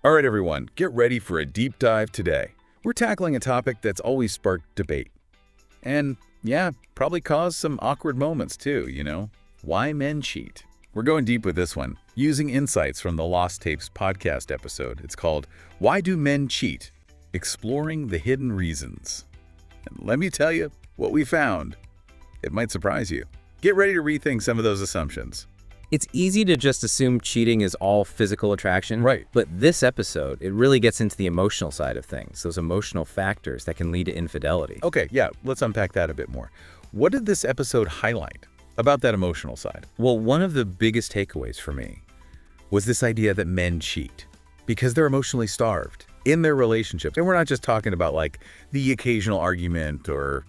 All right, everyone, get ready for a deep dive today. We're tackling a topic that's always sparked debate. And, yeah, probably caused some awkward moments too, Why men cheat. We're going deep with this one, using insights from the Lost Tapes podcast episode. It's called, Why Do Men Cheat? Exploring the Hidden Reasons. And let me tell you what we found. It might surprise you. Get ready to rethink some of those assumptions. It's easy to just assume cheating is all physical attraction. Right. But this episode, it really gets into the emotional side of things, those emotional factors that can lead to infidelity. Okay, yeah, let's unpack that a bit more. What did this episode highlight about that emotional side? Well, one of the biggest takeaways for me was this idea that men cheat because they're emotionally starved In their relationships. And we're not just talking about like the occasional argument or,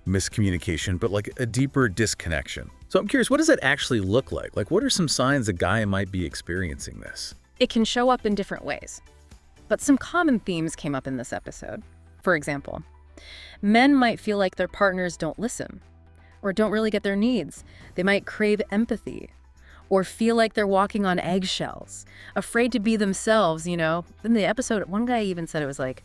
miscommunication, but like a deeper disconnection. So I'm curious, what does that actually look like? Like, what are some signs a guy might be experiencing this? It can show up in different ways. But some common themes came up in this episode. For example, men might feel like their partners don't listen or don't really get their needs. They might crave empathy or feel like they're walking on eggshells, afraid to be themselves, In the episode, one guy even said it was like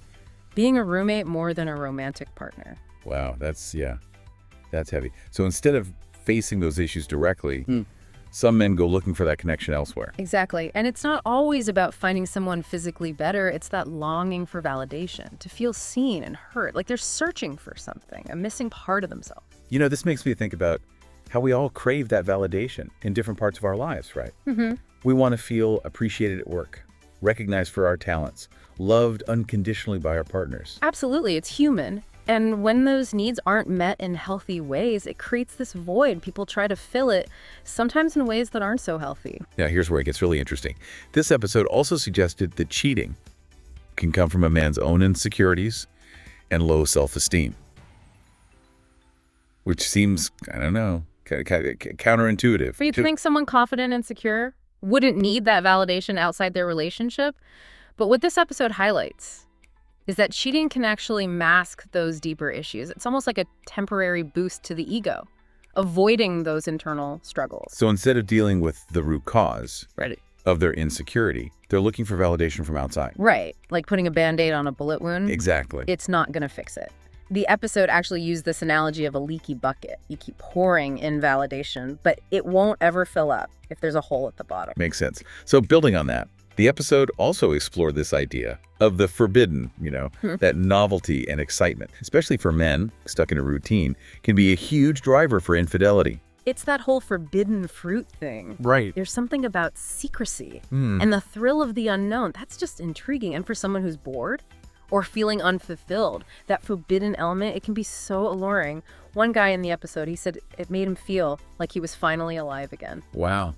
being a roommate more than a romantic partner. Wow, that's heavy. So instead of facing those issues directly, some men go looking for that connection elsewhere. Exactly. And it's not always about finding someone physically better. It's that longing for validation, to feel seen and heard, like they're searching for something, a missing part of themselves. This makes me think about how we all crave that validation in different parts of our lives, right? Mm-hmm. We want to feel appreciated at work, recognized for our talents, loved unconditionally by our partners. Absolutely. It's human. And when those needs aren't met in healthy ways, it creates this void. People try to fill it, sometimes in ways that aren't so healthy. Now, here's where it gets really interesting. This episode also suggested that cheating can come from a man's own insecurities and low self-esteem, which seems, kind of counterintuitive. For you to think someone confident and secure wouldn't need that validation outside their relationship. But what this episode highlights is that cheating can actually mask those deeper issues. It's almost like a temporary boost to the ego, avoiding those internal struggles. So instead of dealing with the root cause of their insecurity, they're looking for validation from outside. Right, like putting a Band-Aid on a bullet wound. Exactly. It's not going to fix it. The episode actually used this analogy of a leaky bucket. You keep pouring in validation, but it won't ever fill up if there's a hole at the bottom. Makes sense. So building on that, the episode also explored this idea of the forbidden, that novelty and excitement, especially for men stuck in a routine, can be a huge driver for infidelity. It's that whole forbidden fruit thing. Right. There's something about secrecy and the thrill of the unknown. That's just intriguing. And for someone who's bored or feeling unfulfilled, that forbidden element, it can be so alluring. One guy in the episode, he said it made him feel like he was finally alive again. Wow.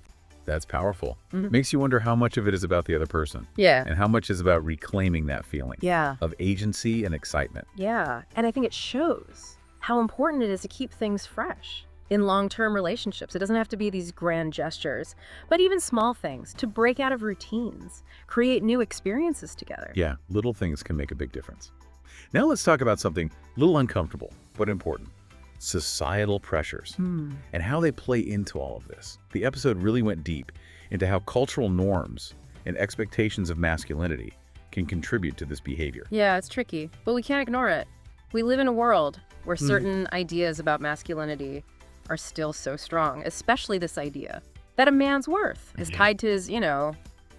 That's powerful. Mm-hmm. Makes you wonder how much of it is about the other person. Yeah. And how much is about reclaiming that feeling of agency and excitement. Yeah. And I think it shows how important it is to keep things fresh in long-term relationships. It doesn't have to be these grand gestures, but even small things, to break out of routines, create new experiences together. Yeah, little things can make a big difference. Now let's talk about something a little uncomfortable, but important. Societal pressures and how they play into all of this. The episode really went deep into how cultural norms and expectations of masculinity can contribute to this behavior. Yeah, it's tricky, but we can't ignore it. We live in a world where certain ideas about masculinity are still so strong, especially this idea that a man's worth is tied to his,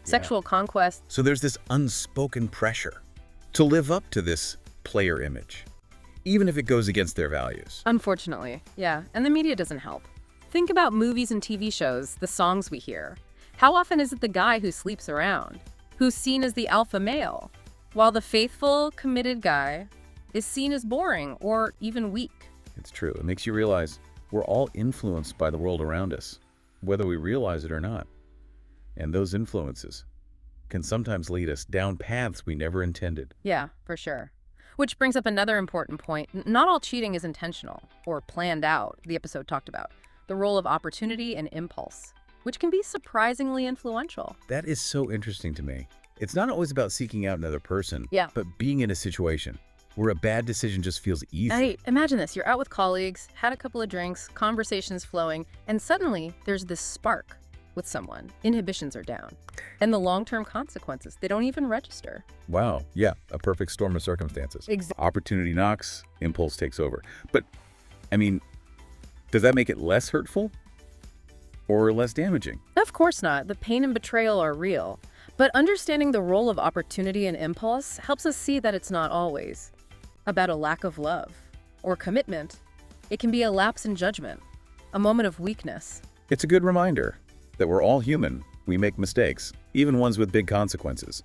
sexual conquest. So there's this unspoken pressure to live up to this player image, even if it goes against their values. Unfortunately, yeah. And the media doesn't help. Think about movies and TV shows, the songs we hear. How often is it the guy who sleeps around, who's seen as the alpha male, while the faithful, committed guy is seen as boring or even weak? It's true. It makes you realize we're all influenced by the world around us, whether we realize it or not. And those influences can sometimes lead us down paths we never intended. Yeah, for sure. Which brings up another important point. Not all cheating is intentional or planned out, the episode talked about. The role of opportunity and impulse, which can be surprisingly influential. That is so interesting to me. It's not always about seeking out another person, but being in a situation where a bad decision just feels easy. Imagine this. You're out with colleagues, had a couple of drinks, conversations flowing, and suddenly there's this spark. with someone, inhibitions are down. And the long-term consequences, they don't even register. Wow, yeah, a perfect storm of circumstances. Opportunity knocks, impulse takes over. But, I mean, does that make it less hurtful or less damaging? Of course not. The pain and betrayal are real. But understanding the role of opportunity and impulse helps us see that it's not always about a lack of love or commitment. It can be a lapse in judgment, a moment of weakness. It's a good reminder that we're all human. We make mistakes, even ones with big consequences.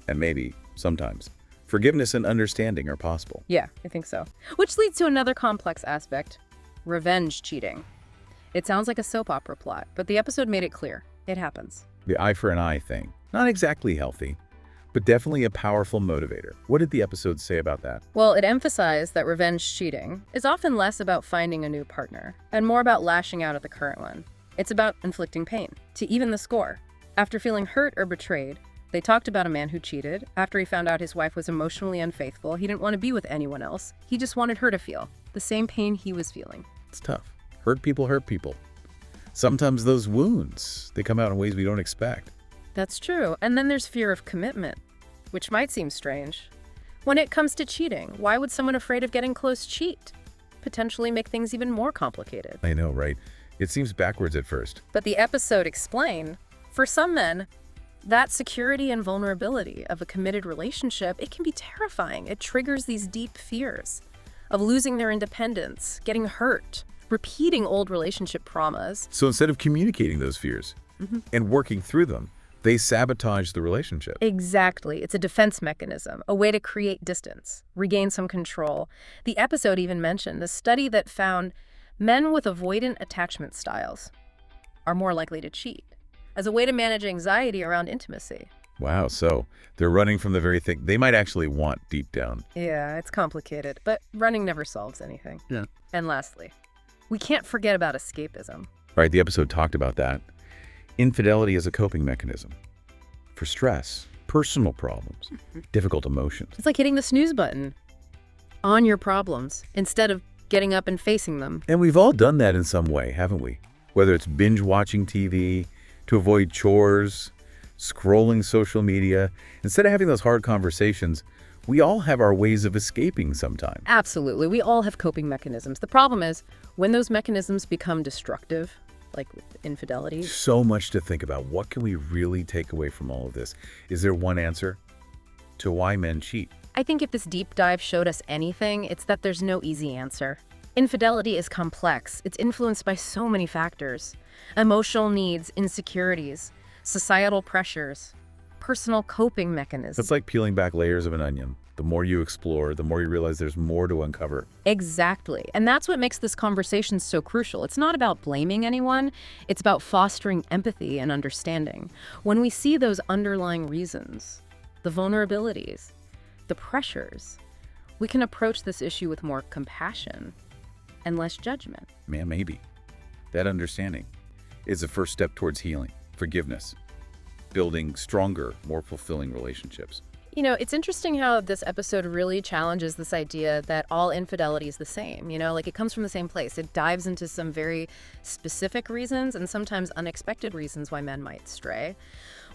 And maybe, sometimes, forgiveness and understanding are possible. Yeah, I think so. Which leads to another complex aspect, revenge cheating. It sounds like a soap opera plot, but the episode made it clear. It happens. The eye for an eye thing. Not exactly healthy, but definitely a powerful motivator. What did the episode say about that? Well, it emphasized that revenge cheating is often less about finding a new partner and more about lashing out at the current one. It's about inflicting pain to even the score. After feeling hurt or betrayed, they talked about a man who cheated. After he found out his wife was emotionally unfaithful, he didn't want to be with anyone else. He just wanted her to feel the same pain he was feeling. It's tough. Hurt people hurt people. Sometimes those wounds, they come out in ways we don't expect. That's true. And then there's fear of commitment, which might seem strange. When it comes to cheating, why would someone afraid of getting close cheat? Potentially make things even more complicated. I know, right? It seems backwards at first. But the episode explained, for some men, that security and vulnerability of a committed relationship, it can be terrifying. It triggers these deep fears of losing their independence, getting hurt, repeating old relationship traumas. So instead of communicating those fears and working through them, they sabotage the relationship. Exactly. It's a defense mechanism, a way to create distance, regain some control. The episode even mentioned the study that found men with avoidant attachment styles are more likely to cheat as a way to manage anxiety around intimacy. Wow, so they're running from the very thing they might actually want deep down. Yeah, it's complicated, but running never solves anything. Yeah. And lastly, we can't forget about escapism. Right, the episode talked about that. Infidelity is a coping mechanism for stress, personal problems, difficult emotions. It's like hitting the snooze button on your problems instead of getting up and facing them. And we've all done that in some way, haven't we? Whether it's binge watching TV, to avoid chores, scrolling social media. Instead of having those hard conversations, we all have our ways of escaping sometimes. Absolutely. We all have coping mechanisms. The problem is when those mechanisms become destructive, like with infidelity. So much to think about. What can we really take away from all of this? Is there one answer to why men cheat? I think if this deep dive showed us anything, it's that there's no easy answer. Infidelity is complex. It's influenced by so many factors. Emotional needs, insecurities, societal pressures, personal coping mechanisms. It's like peeling back layers of an onion. The more you explore, the more you realize there's more to uncover. Exactly. And that's what makes this conversation so crucial. It's not about blaming anyone. It's about fostering empathy and understanding. When we see those underlying reasons, the vulnerabilities, the pressures, we can approach this issue with more compassion and less judgment. Man, maybe. That understanding is the first step towards healing, forgiveness, building stronger, more fulfilling relationships. You know, it's interesting how this episode really challenges this idea that all infidelity is the same. You know, like it comes from the same place. It dives into some very specific reasons and sometimes unexpected reasons why men might stray.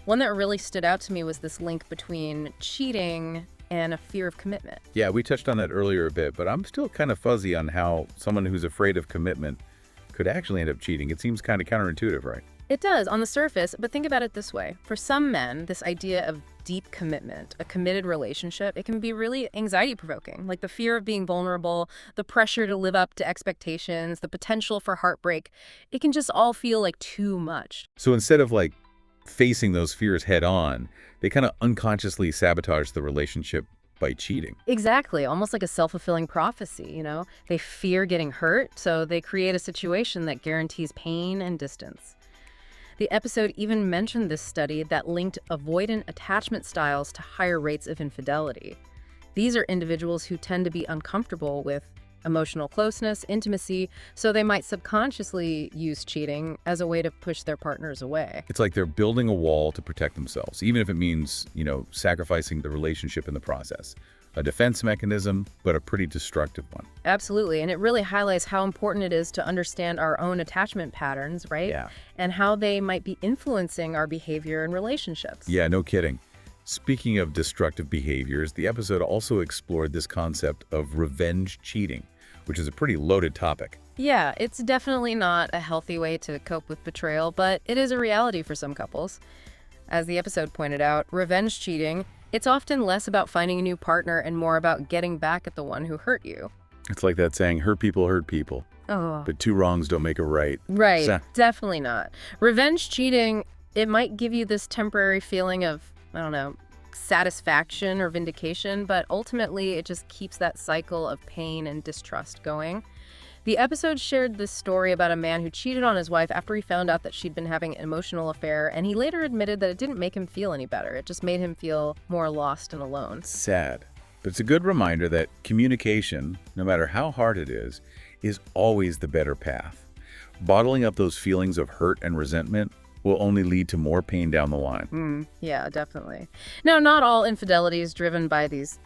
One that really stood out to me was this link between cheating and a fear of commitment. Yeah, we touched on that earlier a bit, but I'm still kind of fuzzy on how someone who's afraid of commitment could actually end up cheating. It seems kind of counterintuitive, right? It does on the surface, but think about it this way. For some men, this idea of deep commitment, a committed relationship, it can be really anxiety-provoking, like the fear of being vulnerable, the pressure to live up to expectations, the potential for heartbreak. It can just all feel like too much. So instead of like facing those fears head on, they kind of unconsciously sabotage the relationship by cheating. Exactly, almost like a self-fulfilling prophecy, you know? They fear getting hurt, so they create a situation that guarantees pain and distance. The episode even mentioned this study that linked avoidant attachment styles to higher rates of infidelity. These are individuals who tend to be uncomfortable with emotional closeness, intimacy, so they might subconsciously use cheating as a way to push their partners away. It's like they're building a wall to protect themselves, even if it means, sacrificing the relationship in the process. A defense mechanism, but a pretty destructive one. Absolutely. And it really highlights how important it is to understand our own attachment patterns, right? Yeah. And how they might be influencing our behavior in relationships. Yeah, no kidding. Speaking of destructive behaviors, the episode also explored this concept of revenge cheating, which is a pretty loaded topic. Yeah, it's definitely not a healthy way to cope with betrayal, but it is a reality for some couples. As the episode pointed out, revenge cheating, it's often less about finding a new partner and more about getting back at the one who hurt you. It's like that saying, hurt people, Oh. but two wrongs don't make a right. Right, So- definitely not. Revenge cheating, it might give you this temporary feeling of, I don't know, satisfaction or vindication, but ultimately it just keeps that cycle of pain and distrust going. The episode shared this story about a man who cheated on his wife after he found out that she'd been having an emotional affair, and he later admitted that it didn't make him feel any better. It just made him feel more lost and alone. Sad. But it's a good reminder that communication, no matter how hard it is always the better path. Bottling up those feelings of hurt and resentment will only lead to more pain down the line. Yeah, definitely. Now, not all infidelity is driven by these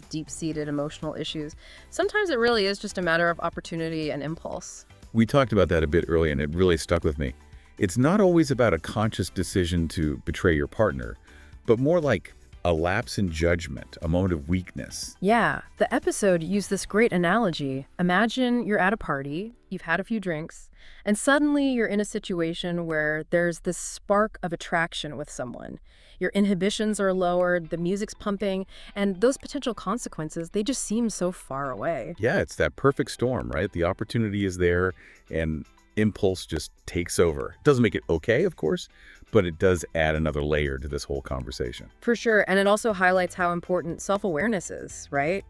deep-seated emotional issues. Sometimes it really is just a matter of opportunity and impulse. We talked about that a bit earlier, and it really stuck with me. It's not always about a conscious decision to betray your partner, but more like a lapse in judgment, a moment of weakness. Yeah, the episode used this great analogy. Imagine you're at a party, you've had a few drinks, and suddenly you're in a situation where there's this spark of attraction with someone. Your inhibitions are lowered, the music's pumping, and those potential consequences, they just seem so far away. Yeah, it's that perfect storm, right? The opportunity is there, and impulse just takes over. It doesn't make it okay, of course, but it does add another layer to this whole conversation. For sure, and it also highlights how important self-awareness is, right?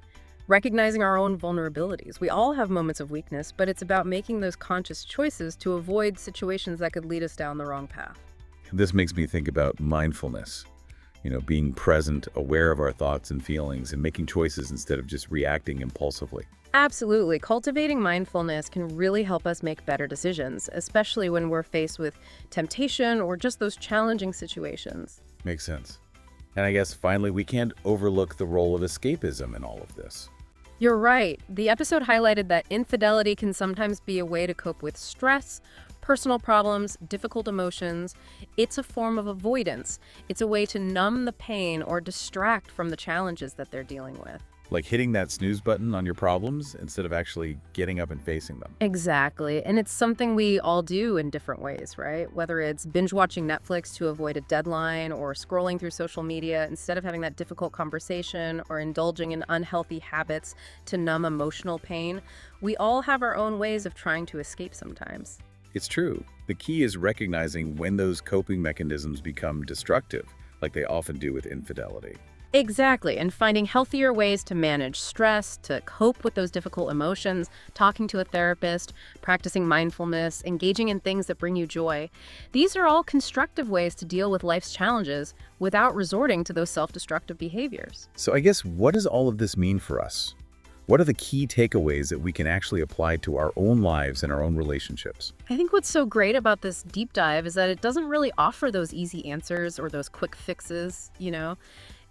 Recognizing our own vulnerabilities. We all have moments of weakness, but it's about making those conscious choices to avoid situations that could lead us down the wrong path. This makes me think about mindfulness, being present, aware of our thoughts and feelings, and making choices instead of just reacting impulsively. Absolutely. Cultivating mindfulness can really help us make better decisions, especially when we're faced with temptation or just those challenging situations. Makes sense. And I guess finally, we can't overlook the role of escapism in all of this. You're right. The episode highlighted that infidelity can sometimes be a way to cope with stress, personal problems, difficult emotions. It's a form of avoidance. It's a way to numb the pain or distract from the challenges that they're dealing with. Like hitting that snooze button on your problems instead of actually getting up and facing them. Exactly. And it's something we all do in different ways, right? Whether it's binge watching Netflix to avoid a deadline or scrolling through social media instead of having that difficult conversation or indulging in unhealthy habits to numb emotional pain, we all have our own ways of trying to escape sometimes. It's true. The key is recognizing when those coping mechanisms become destructive, like they often do with infidelity. Exactly, and finding healthier ways to manage stress, to cope with those difficult emotions, talking to a therapist, practicing mindfulness, engaging in things that bring you joy. These are all constructive ways to deal with life's challenges without resorting to those self-destructive behaviors. So I guess, what does all of this mean for us? What are the key takeaways that we can actually apply to our own lives and our own relationships? I think what's so great about this deep dive is that it doesn't really offer those easy answers or those quick fixes,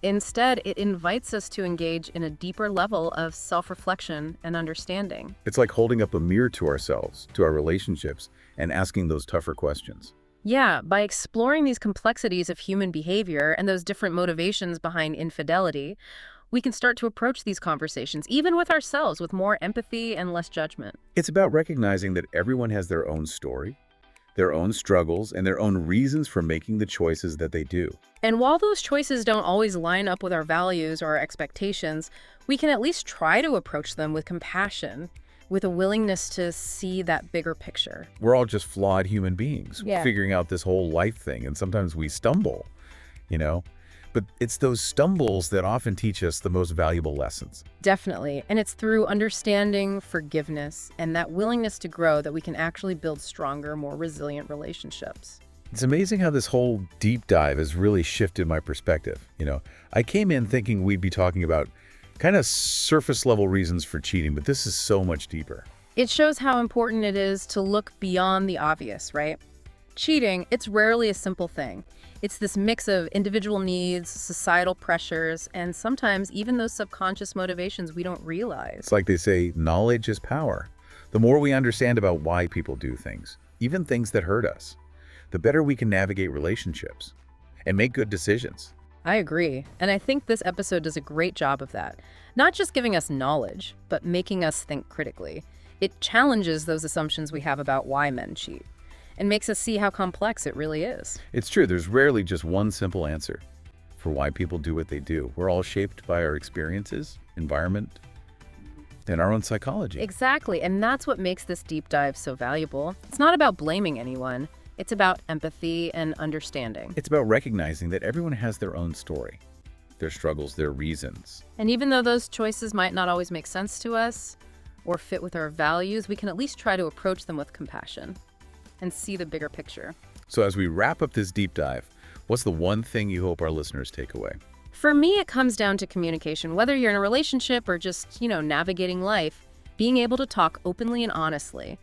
Instead, it invites us to engage in a deeper level of self-reflection and understanding. It's like holding up a mirror to ourselves, to our relationships, and asking those tougher questions. Yeah, by exploring these complexities of human behavior and those different motivations behind infidelity, we can start to approach these conversations, even with ourselves, with more empathy and less judgment. It's about recognizing that everyone has their own story, their own struggles, and their own reasons for making the choices that they do. And while those choices don't always line up with our values or our expectations, we can at least try to approach them with compassion, with a willingness to see that bigger picture. We're all just flawed human beings, Yeah. figuring out this whole life thing, and sometimes we stumble, But it's those stumbles that often teach us the most valuable lessons. Definitely. And it's through understanding, forgiveness, and that willingness to grow that we can actually build stronger, more resilient relationships. It's amazing how this whole deep dive has really shifted my perspective. I came in thinking we'd be talking about kind of surface level reasons for cheating, but this is so much deeper. It shows how important it is to look beyond the obvious, right? cheating, it's rarely a simple thing. It's this mix of individual needs, societal pressures, and sometimes even those subconscious motivations we don't realize. It's like they say, knowledge is power. The more we understand about why people do things, even things that hurt us, the better we can navigate relationships and make good decisions. I agree, and I think this episode does a great job of that. Not just giving us knowledge, but making us think critically. It challenges those assumptions we have about why men cheat, and makes us see how complex it really is. It's true, there's rarely just one simple answer for why people do what they do. We're all shaped by our experiences, environment, and our own psychology. Exactly, and that's what makes this deep dive so valuable. It's not about blaming anyone. It's about empathy and understanding. It's about recognizing that everyone has their own story, their struggles, their reasons. And even though those choices might not always make sense to us or fit with our values, we can at least try to approach them with compassion and see the bigger picture. So as we wrap up this deep dive, what's the one thing you hope our listeners take away? For me, it comes down to communication. Whether you're in a relationship or just, navigating life, being able to talk openly and honestly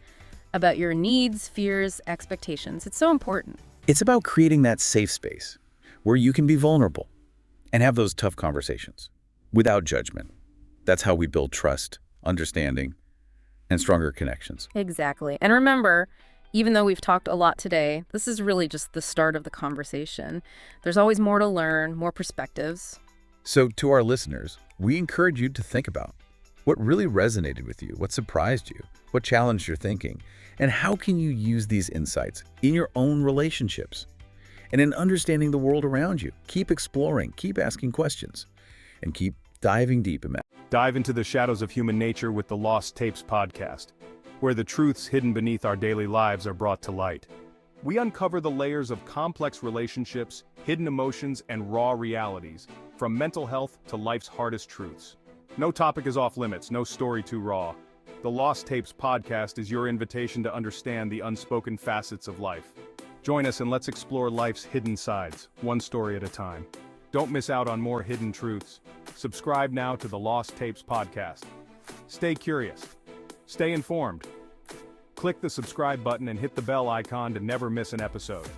about your needs, fears, expectations. It's so important. It's about creating that safe space where you can be vulnerable and have those tough conversations without judgment. That's how we build trust, understanding, and stronger connections. Exactly. And remember, even though we've talked a lot today, this is really just the start of the conversation. There's always more to learn, more perspectives. So to our listeners, we encourage you to think about what really resonated with you, what surprised you, what challenged your thinking, and how can you use these insights in your own relationships and in understanding the world around you. Keep exploring, keep asking questions, and keep diving deep. Dive into the shadows of human nature with the Lost Tapes podcast, where the truths hidden beneath our daily lives are brought to light. We uncover the layers of complex relationships, hidden emotions, and raw realities, from mental health to life's hardest truths. No topic is off limits, no story too raw. The Lost Tapes podcast is your invitation to understand the unspoken facets of life. Join us and let's explore life's hidden sides, one story at a time. Don't miss out on more hidden truths. Subscribe now to the Lost Tapes podcast. Stay curious. Stay informed. Click the subscribe button and hit the bell icon to never miss an episode.